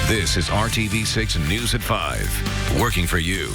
This is RTV6 News at 5, working for you.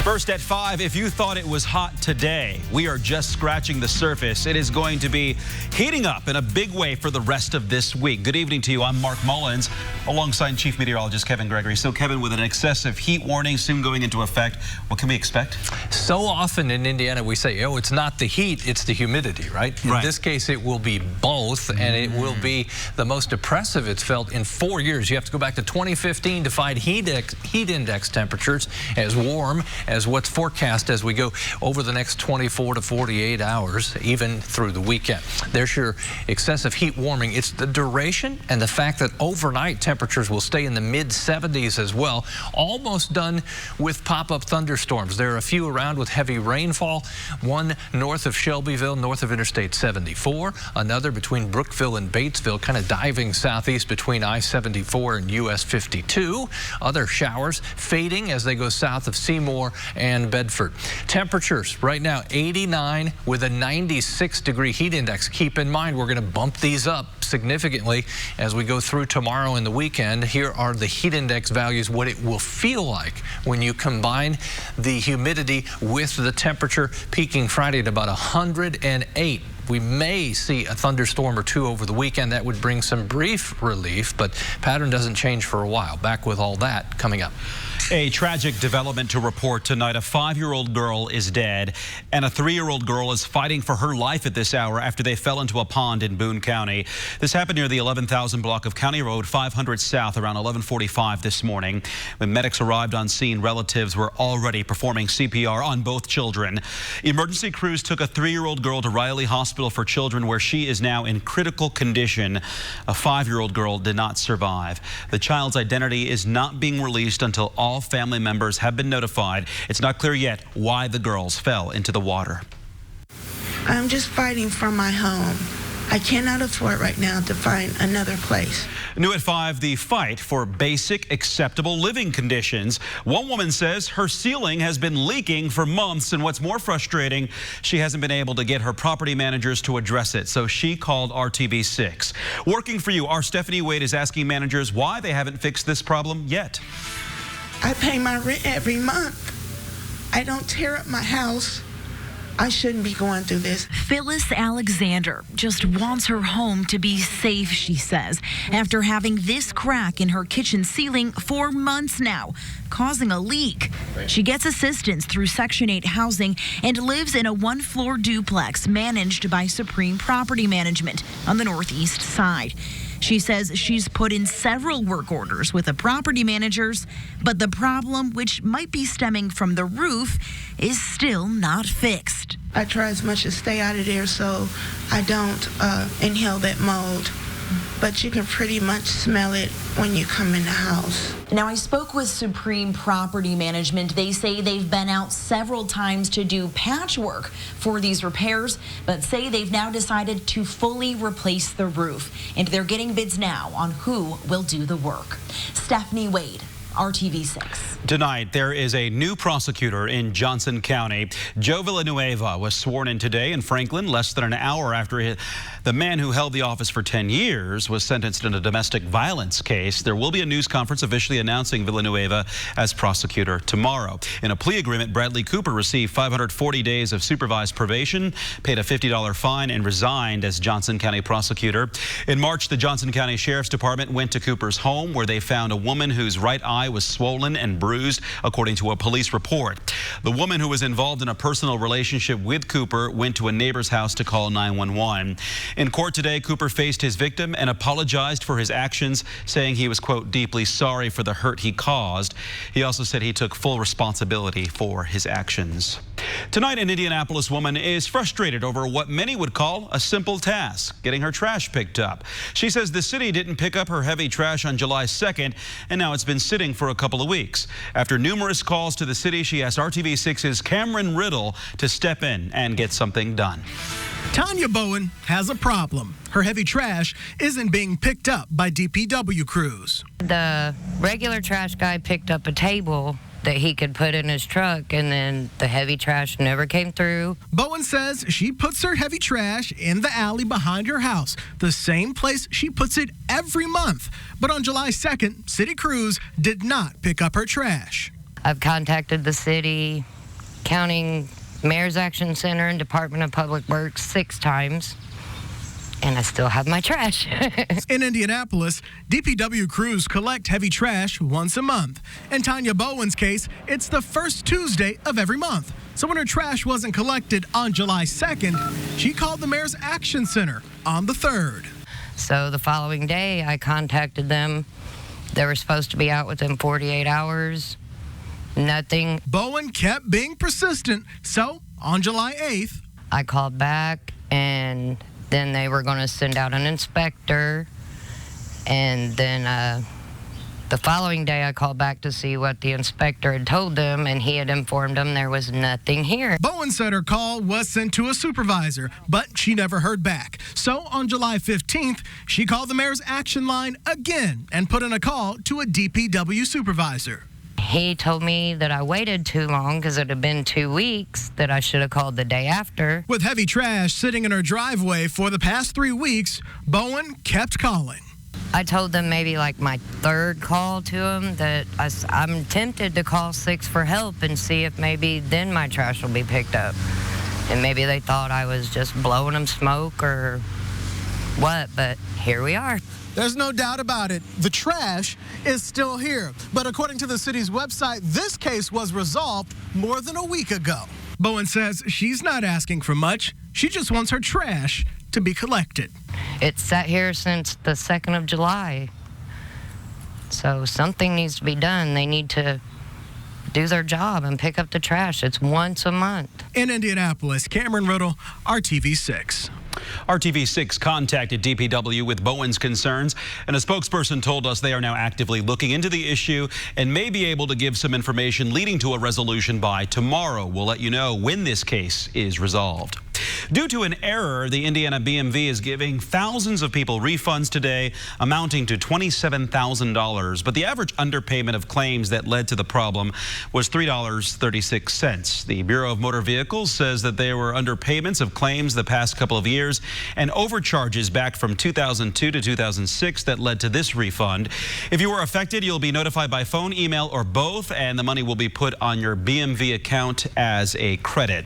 First at 5, if you thought it was hot today, we are just scratching the surface. It is going to be heating up in a big way for the rest of this week. Good evening to you. I'm Mark Mullins, alongside Chief Meteorologist Kevin Gregory. So, Kevin, with an excessive heat warning soon going into effect, what can we expect? So often in Indiana, we say, oh, it's not the heat, it's the humidity, right? In this case, it will be both, and it will be the most oppressive it's felt in 4 years. You have to go back to 2015 to find heat index temperatures as warm as what's forecast as we go over the next 24 to 48 hours, even through the weekend. There's your excessive heat warming. It's the duration and the fact that overnight temperatures will stay in the mid-70s as well. Almost done with pop-up thunderstorms. There are a few around with heavy rainfall. One north of Shelbyville, north of Interstate 74. Another between Brookville and Batesville, kind of diving southeast between I-74 and US 52. Other showers fading as they go south of Seymour and Bedford. Temperatures right now 89 with a 96-degree heat index. Keep in mind, we're going to bump these up significantly as we go through tomorrow and the weekend. Here are the heat index values, what it will feel like when you combine the humidity with the temperature, peaking Friday at about 108. We may see a thunderstorm or two over the weekend. That would bring some brief relief, but pattern doesn't change for a while. Back with all that coming up. A tragic development to report tonight. A 5-year-old girl is dead, and a 3-year-old girl is fighting for her life at this hour after they fell into a pond in Boone County. This happened near the 11,000 block of County Road 500 South around 11:45 this morning. When medics arrived on scene, relatives were already performing CPR on both children. Emergency crews took a 3-year-old girl to Riley Hospital for Children, where she is now in critical condition. A 5-year-old girl did not survive. The child's identity is not being released until all family members have been notified. It's not clear yet why the girls fell into the water. I'm just fighting for my home. I cannot afford right now to find another place. New at 5, the fight for basic, acceptable living conditions. One woman says her ceiling has been leaking for months, and what's more frustrating, she hasn't been able to get her property managers to address it, so she called RTV6. Working for you, our Stephanie Wade is asking managers why they haven't fixed this problem yet. I pay my rent every month. I don't tear up my house. I shouldn't be going through this. Phyllis Alexander just wants her home to be safe, she says, after having this crack in her kitchen ceiling for months now, causing a leak. She gets assistance through Section 8 housing and lives in a 1-floor duplex managed by Supreme Property Management on the northeast side. She says she's put in several work orders with the property managers, but the problem, which might be stemming from the roof, is still not fixed. I try as much to stay out of there so I don't inhale that mold, but you can pretty much smell it when you come in the house. Now, I spoke with Supreme Property Management. They say they've been out several times to do patchwork for these repairs, but say they've now decided to fully replace the roof, and they're getting bids now on who will do the work. Stephanie Wade, RTV6. Tonight, there is a new prosecutor in Johnson County. Joe Villanueva was sworn in today in Franklin less than an hour after the man who held the office for 10 years was sentenced in a domestic violence case. There will be a news conference officially announcing Villanueva as prosecutor tomorrow. In a plea agreement, Bradley Cooper received 540 days of supervised probation, paid a $50 fine, and resigned as Johnson County prosecutor. In March, the Johnson County Sheriff's Department went to Cooper's home, where they found a woman whose right eye was swollen and bruised, according to a police report. The woman, who was involved in a personal relationship with Cooper, went to a neighbor's house to call 911. In court today, Cooper faced his victim and apologized for his actions, saying he was, quote, deeply sorry for the hurt he caused. He also said he took full responsibility for his actions. Tonight, an Indianapolis woman is frustrated over what many would call a simple task, getting her trash picked up. She says the city didn't pick up her heavy trash on July 2nd, and now it's been sitting for a couple of weeks. After numerous calls to the city, she asked RTV6's Cameron Riddle to step in and get something done. Tanya Bowen has a problem. Her heavy trash isn't being picked up by DPW crews. The regular trash guy picked up a table that he could put in his truck, and then the heavy trash never came through. Bowen says she puts her heavy trash in the alley behind her house, the same place she puts it every month. But on July 2nd, city crews did not pick up her trash. I've contacted the city, county, Mayor's Action Center, and Department of Public Works 6 times. And I still have my trash. In Indianapolis, DPW crews collect heavy trash once a month. In Tanya Bowen's case, it's the first Tuesday of every month. So when her trash wasn't collected on July 2nd, she called the Mayor's Action Center on the 3rd. So the following day, I contacted them. They were supposed to be out within 48 hours. Nothing. Bowen kept being persistent. So on July 8th, I called back, and then they were going to send out an inspector. And then the following day, I called back to see what the inspector had told them, and he had informed them there was nothing here. Bowen said her call was sent to a supervisor, but she never heard back. So on July 15th, she called the Mayor's Action Line again and put in a call to a DPW supervisor. He told me that I waited too long because it had been 2 weeks, that I should have called the day after. With heavy trash sitting in her driveway for the past 3 weeks, Bowen kept calling. I told them maybe like my 3rd call to them that I'm tempted to call 6 for help and see if maybe then my trash will be picked up. And maybe they thought I was just blowing them smoke or what, but here we are. There's no doubt about it. The trash is still here. But according to the city's website, this case was resolved more than a week ago. Bowen says she's not asking for much. She just wants her trash to be collected. It's sat here since the 2nd of July. So something needs to be done. They need to do their job and pick up the trash. It's once a month. In Indianapolis, Cameron Riddle, RTV6. RTV6 contacted DPW with Bowen's concerns, and a spokesperson told us they are now actively looking into the issue and may be able to give some information leading to a resolution by tomorrow. We'll let you know when this case is resolved. Due to an error, the Indiana BMV is giving thousands of people refunds today amounting to $27,000. But the average underpayment of claims that led to the problem was $3.36. The Bureau of Motor Vehicles says that there were underpayments of claims the past couple of years and overcharges back from 2002 to 2006 that led to this refund. If you were affected, you'll be notified by phone, email, or both, and the money will be put on your BMV account as a credit.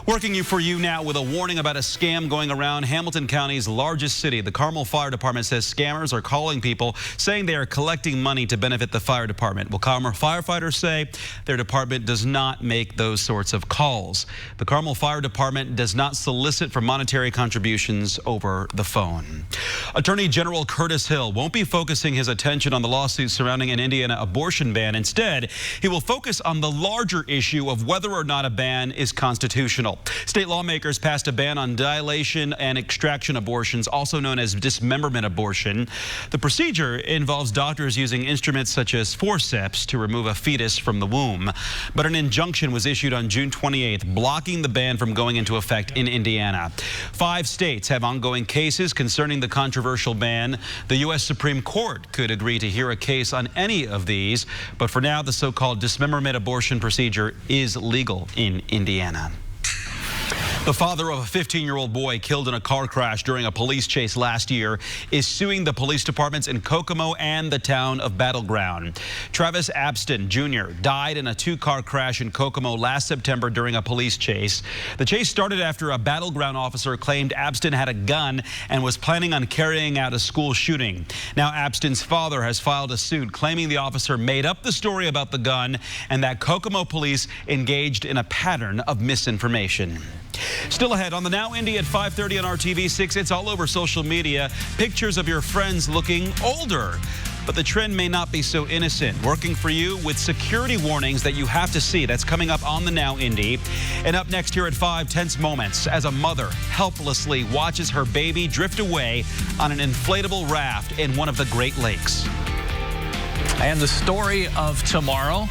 Working for you now with a warning about a scam going around Hamilton County's largest city. The Carmel Fire Department says scammers are calling people saying they are collecting money to benefit the fire department. Well, Carmel firefighters say their department does not make those sorts of calls. The Carmel Fire Department does not solicit for monetary contributions over the phone. Attorney General Curtis Hill won't be focusing his attention on the lawsuit surrounding an Indiana abortion ban. Instead, he will focus on the larger issue of whether or not a ban is constitutional. State lawmakers passed a ban on dilation and extraction abortions, also known as dismemberment abortion. The procedure involves doctors using instruments such as forceps to remove a fetus from the womb. But an injunction was issued on June 28th, blocking the ban from going into effect in Indiana. 5 states have ongoing cases concerning the controversial ban. The U.S. Supreme Court could agree to hear a case on any of these, but for now, the so-called dismemberment abortion procedure is legal in Indiana. The father of a 15-year-old boy killed in a car crash during a police chase last year is suing the police departments in Kokomo and the town of Battleground. Travis Abston Jr. died in a 2-car crash in Kokomo last September during a police chase. The chase started after a Battleground officer claimed Abston had a gun and was planning on carrying out a school shooting. Now Abston's father has filed a suit claiming the officer made up the story about the gun and that Kokomo police engaged in a pattern of misinformation. Still ahead on the Now Indy at 5:30 on RTV6, it's all over social media. Pictures of your friends looking older. But the trend may not be so innocent. Working for you with security warnings that you have to see. That's coming up on the Now Indy. And up next here at 5, tense moments as a mother helplessly watches her baby drift away on an inflatable raft in one of the Great Lakes. And the story of tomorrow,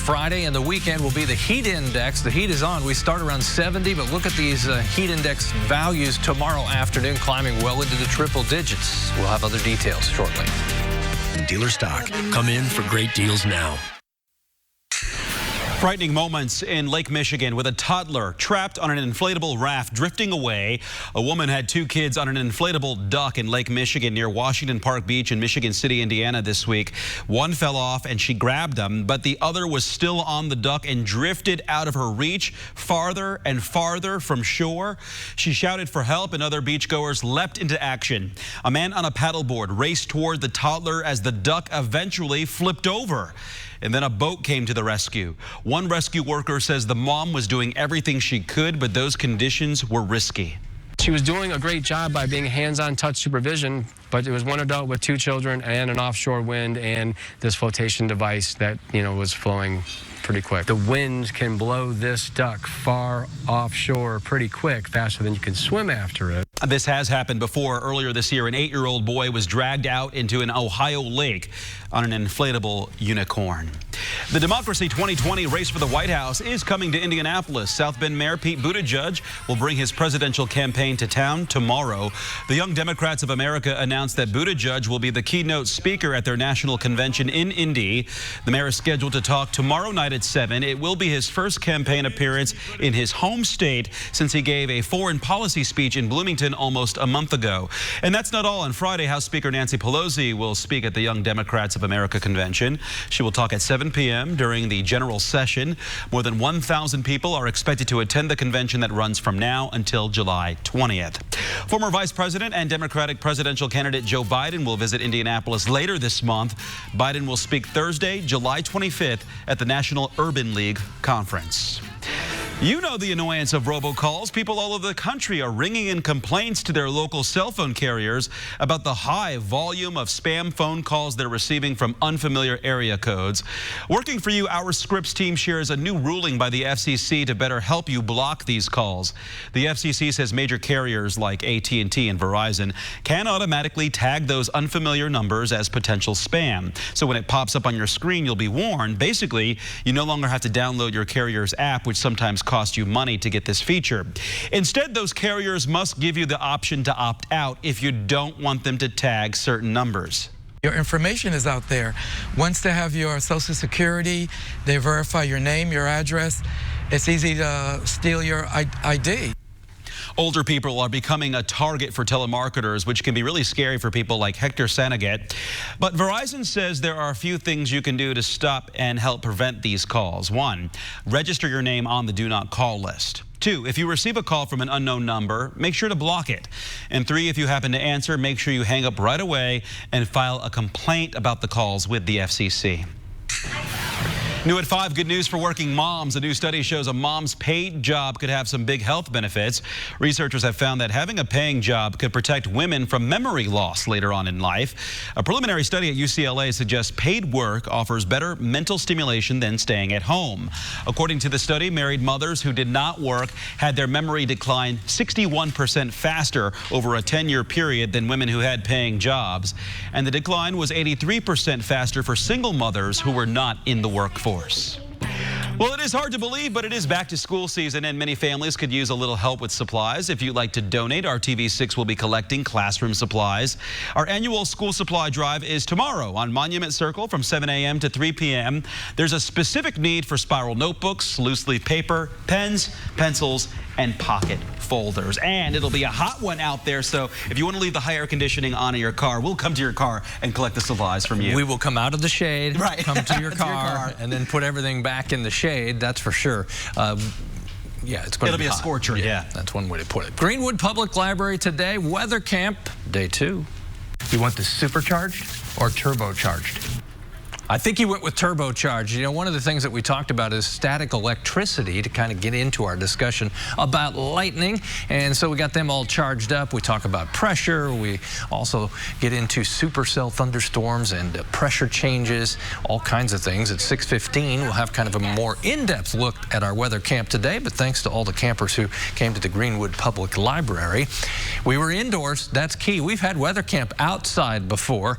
Friday and the weekend, will be the heat index. The heat is on. We start around 70, but look at these heat index values tomorrow afternoon, climbing well into the triple digits. We'll have other details shortly. Dealer stock. Come in for great deals now. Frightening moments in Lake Michigan with a toddler trapped on an inflatable raft drifting away. A woman had 2 kids on an inflatable duck in Lake Michigan near Washington Park Beach in Michigan City, Indiana this week. One fell off and she grabbed him, but the other was still on the duck and drifted out of her reach farther and farther from shore. She shouted for help and other beachgoers leapt into action. A man on a paddleboard raced toward the toddler as the duck eventually flipped over. And then a boat came to the rescue. One rescue worker says the mom was doing everything she could, but those conditions were risky. She was doing a great job by being hands-on touch supervision, but it was one adult with 2 children and an offshore wind and this flotation device that, was flowing pretty quick. The wind can blow this duck far offshore pretty quick, faster than you can swim after it. This has happened before. Earlier this year, an 8-year-old boy was dragged out into an Ohio lake on an inflatable unicorn. The Democracy 2020 race for the White House is coming to Indianapolis. South Bend Mayor Pete Buttigieg will bring his presidential campaign to town tomorrow. The Young Democrats of America announced that Buttigieg will be the keynote speaker at their national convention in Indy. The mayor is scheduled to talk tomorrow night at 7. It will be his first campaign appearance in his home state since he gave a foreign policy speech in Bloomington almost a month ago. And that's not all. On Friday, House Speaker Nancy Pelosi will speak at the Young Democrats of America convention. She will talk at 7 p.m. during the general session. More than 1,000 people are expected to attend the convention that runs from now until July 20th. Former Vice President and Democratic presidential candidate Joe Biden will visit Indianapolis later this month. Biden will speak Thursday, July 25th at the National Urban League Conference. You know the annoyance of robocalls. People all over the country are ringing in complaints to their local cell phone carriers about the high volume of spam phone calls they're receiving from unfamiliar area codes. Working for you, our Scripps team shares a new ruling by the FCC to better help you block these calls. The FCC says major carriers like AT&T and Verizon can automatically tag those unfamiliar numbers as potential spam. So when it pops up on your screen, you'll be warned. Basically, you no longer have to download your carrier's app, which sometimes cost you money to get this feature. Instead, those carriers must give you the option to opt out if you don't want them to tag certain numbers. Your information is out there. Once they have your Social Security, they verify your name, your address, it's easy to steal your ID. Older people are becoming a target for telemarketers, which can be really scary for people like Hector Sanaget. But Verizon says there are a few things you can do to stop and help prevent these calls. 1, register your name on the Do Not Call list. 2, if you receive a call from an unknown number, make sure to block it. And 3, if you happen to answer, make sure you hang up right away and file a complaint about the calls with the FCC. New at 5, good news for working moms. A new study shows a mom's paid job could have some big health benefits. Researchers have found that having a paying job could protect women from memory loss later on in life. A preliminary study at UCLA suggests paid work offers better mental stimulation than staying at home. According to the study, married mothers who did not work had their memory decline 61% faster over a 10-year period than women who had paying jobs. And the decline was 83% faster for single mothers who were not in the workforce. Well, it is hard to believe, but it is back to school season and many families could use a little help with supplies. If you'd like to donate, RTV6 will be collecting classroom supplies. Our annual school supply drive is tomorrow on Monument Circle from 7 a.m. to 3 p.m. There's a specific need for spiral notebooks, loose leaf paper, pens, pencils, and pocket folders. And it'll be a hot one out there, so if you want to leave the high air conditioning on in your car, we'll come to your car and collect the supplies from you. We will come out of the shade, right, come to your car, and then put everything back in the shade, that's for sure. Yeah, it's going to be a hot. scorcher, yeah. That's one way to put it. Greenwood Public Library today, weather camp, day 2. You want the supercharged or turbocharged? I think you went with turbocharged. You know, one of the things that we talked about is static electricity to kind of get into our discussion about lightning. And so we got them all charged up. We talk about pressure. We also get into supercell thunderstorms and pressure changes, all kinds of things. At 6:15, we'll have kind of a more in-depth look at our weather camp today. But thanks to all the campers who came to the Greenwood Public Library. We were indoors. That's key. We've had weather camp outside before.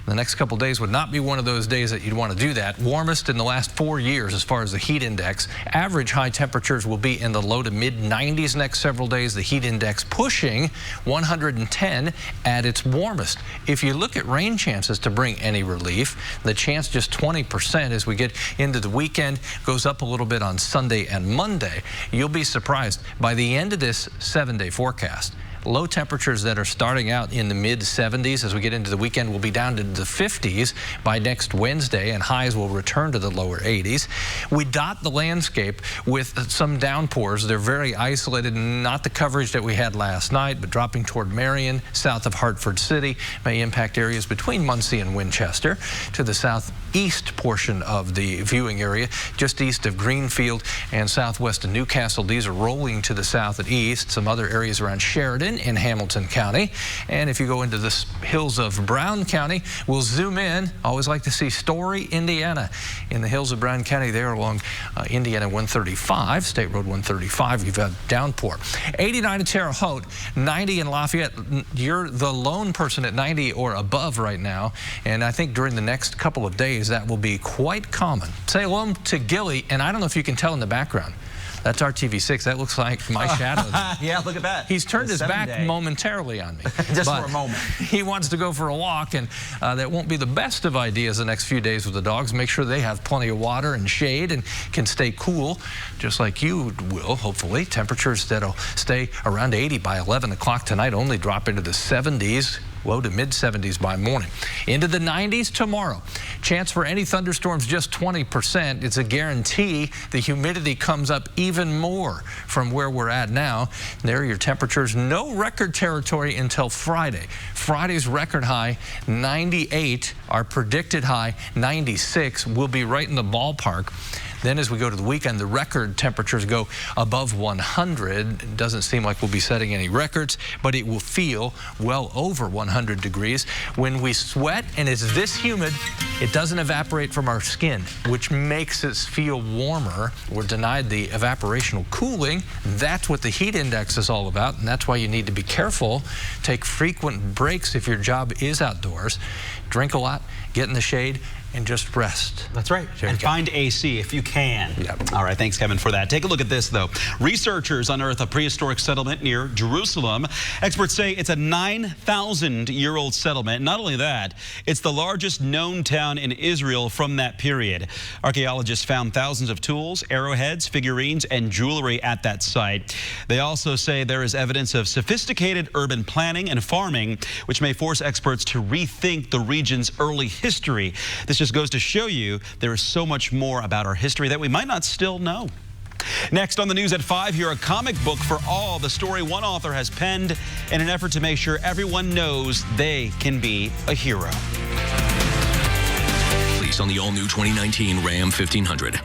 The next couple days would not be one of those days that you'd want to do that. Warmest in the last 4 years as far as the heat index. Average high temperatures will be in the low to mid 90s next several days. The heat index pushing 110 at its warmest. If you look at rain chances to bring any relief, the chance just 20% as we get into the weekend, goes up a little bit on Sunday and Monday. You'll be surprised by the end of this 7-day forecast. Low temperatures that are starting out in the mid 70s as we get into the weekend will be down to the 50s by next Wednesday, and highs will return to the lower 80s. We dot the landscape with some downpours. They're very isolated, not the coverage that we had last night, but dropping toward Marion, south of Hartford City, may impact areas between Muncie and Winchester. To the southeast portion of the viewing area, just east of Greenfield and southwest of Newcastle. These are rolling to the south and east. Some other areas around Sheridan in Hamilton County. And if you go into the hills of Brown County, we'll zoom in. Always like to see Story, Indiana. In the hills of Brown County there along Indiana 135, State Road 135, you've got downpour. 89 in Terre Haute, 90 in Lafayette. You're the lone person at 90 or above right now. And I think during the next couple of days, that will be quite common. Say hello to Gilly, and I don't know if you can tell in the background. That's RTV6. That looks like my shadow. Yeah, look at that. He's turned his back momentarily on me. Just for a moment. He wants to go for a walk, and that won't be the best of ideas the next few days with the dogs. Make sure they have plenty of water and shade and can stay cool, just like you will, hopefully. Temperatures that'll stay around 80 by 11 o'clock tonight, only drop into the 70s. Low to mid 70s by morning. Into the 90s tomorrow. Chance for any thunderstorms just 20%. It's a guarantee. The humidity comes up even more from where we're at now. There are your temperatures. No record territory until Friday. Friday's record high 98. Our predicted high 96. We'll be right in the ballpark. Then as we go to the weekend, the record temperatures go above 100. It doesn't seem like we'll be setting any records, but it will feel well over 100 degrees. When we sweat and it's this humid, it doesn't evaporate from our skin, which makes us feel warmer. We're denied the evaporational cooling. That's what the heat index is all about, and that's why you need to be careful. Take frequent breaks if your job is outdoors. Drink a lot, get in the shade, and just rest. That's right. And find AC if you can. Yep. All right, thanks, Kevin, for that. Take a look at this, though. Researchers unearth a prehistoric settlement near Jerusalem. Experts say it's a 9,000-year-old settlement. Not only that, it's the largest known town in Israel from that period. Archaeologists found thousands of tools, arrowheads, figurines, and jewelry at that site. They also say there is evidence of sophisticated urban planning and farming, which may force experts to rethink the region's early history. This just goes to show you there is so much more about our history that we might not still know. Next on the news at 5, here a comic book for all. The story one author has penned in an effort to make sure everyone knows they can be a hero. Please on the all-new 2019 Ram 1500.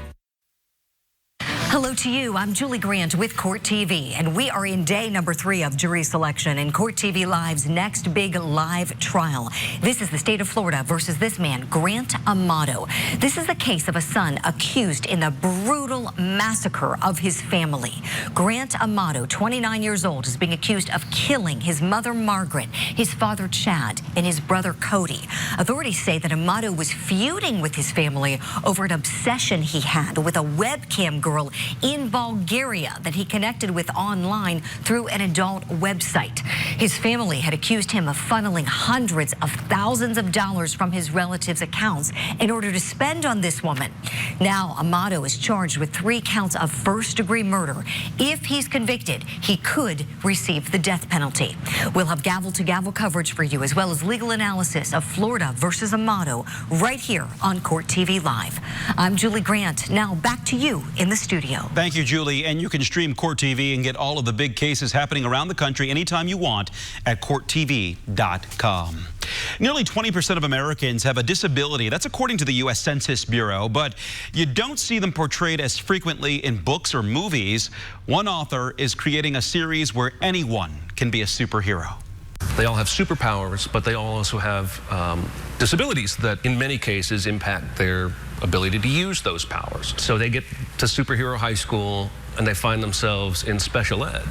Hello to you. I'm Julie Grant with Court TV, and we are in day number 3 of jury selection in Court TV Live's next big live trial. This is the state of Florida versus this man, Grant Amato. This is the case of a son accused in the brutal massacre of his family. Grant Amato, 29 years old, is being accused of killing his mother, Margaret, his father, Chad, and his brother, Cody. Authorities say that Amato was feuding with his family over an obsession he had with a webcam girl in Bulgaria that he connected with online through an adult website. His family had accused him of funneling hundreds of thousands of dollars from his relatives' accounts in order to spend on this woman. Now, Amato is charged with 3 counts of first-degree murder. If he's convicted, he could receive the death penalty. We'll have gavel-to-gavel coverage for you, as well as legal analysis of Florida versus Amato right here on Court TV Live. I'm Julie Grant. Now back to you in the studio. Thank you, Julie. And you can stream Court TV and get all of the big cases happening around the country anytime you want at CourtTV.com. Nearly 20% of Americans have a disability. That's according to the U.S. Census Bureau, but you don't see them portrayed as frequently in books or movies. One author is creating a series where anyone can be a superhero. They all have superpowers, but they all also have disabilities that in many cases impact their ability to use those powers. So they get to superhero high school, and they find themselves in special ed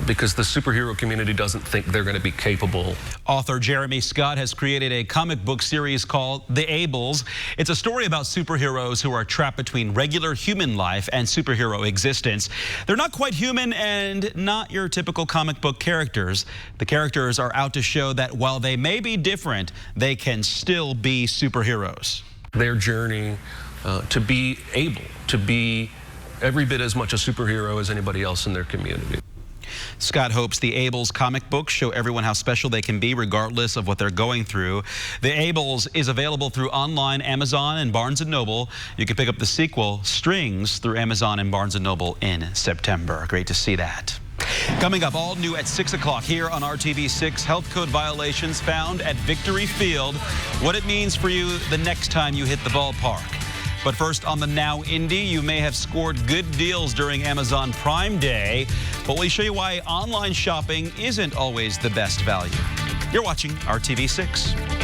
because the superhero community doesn't think they're going to be capable. Author Jeremy Scott has created a comic book series called The Ables. It's a story about superheroes who are trapped between regular human life and superhero existence. They're not quite human and not your typical comic book characters. The characters are out to show that while they may be different, they can still be superheroes. Their journey to be able to be every bit as much a superhero as anybody else in their community. Scott hopes the Ables comic books show everyone how special they can be regardless of what they're going through. The Ables is available through online Amazon and Barnes & Noble. You can pick up the sequel, Strings, through Amazon and Barnes & Noble in September. Great to see that. Coming up, all new at 6 o'clock here on RTV6, health code violations found at Victory Field. What it means for you the next time you hit the ballpark. But first, on the Now Indy, you may have scored good deals during Amazon Prime Day, but we'll show you why online shopping isn't always the best value. You're watching RTV6.